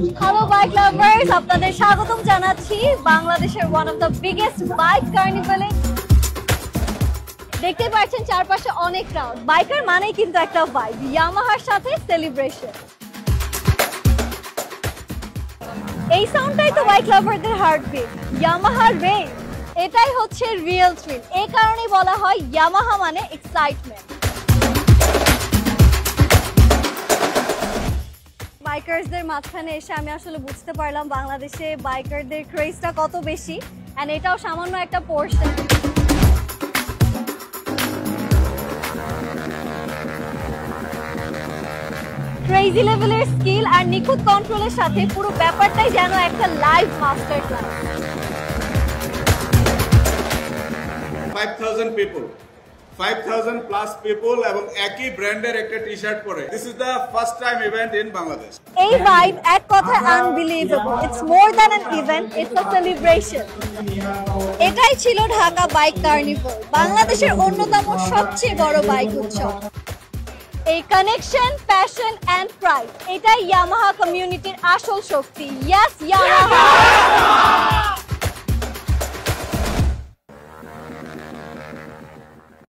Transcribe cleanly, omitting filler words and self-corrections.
Hello bike lovers, আপনাদের স্বাগতম জানাচ্ছি বাংলাদেশের one of the biggest bike কার্নিভালে। দেখতে পাচ্ছেন চারপাশে অনেক ক্রাউড। বাইকার মানেই কিন্তু একটা ভাইব, ইয়ামাহার সাথে সেলিব্রেশন। এই সাউন্ডটাই তো বাইক লাভারদের হার্টবিট, ইয়ামাহা রেস। এটাই হচ্ছে রিয়েল থ্রিল। এই কারণেই বলা হয় ইয়ামাহা মানে এক্সাইটমেন্ট। বাইকারসদের মাঝখানে এসে আমি আসলে বুঝতে পারলাম বাংলাদেশে বাইকারদের ক্রেজটা কত বেশি, এন্ড এটাও সামান্য একটা পোর্শন। ক্রেজি লেভেলের স্কিল আর নিখুঁত কন্ট্রোলের সাথে পুরো ব্যাপারটাই যেন একটা live master class. 5,000 people, 5,000 plus people এবং একই ব্র্যান্ডের একটা টি-শার্ট পরে। This is the first time event in Bangladesh. এই ভাইব এক কথায় unbelievable. It's more than an event, it's a celebration. এটাই ছিল ঢাকা বাইক কার্নিভাল, বাংলাদেশের অন্যতম সবচেয়ে বড় বাইক উৎসব। এই কানেকশন, প্যাশন এন্ড প্রাইড, এটাই ইয়ামাহা কমিউনিটির আসল শক্তি। Yes Yamaha.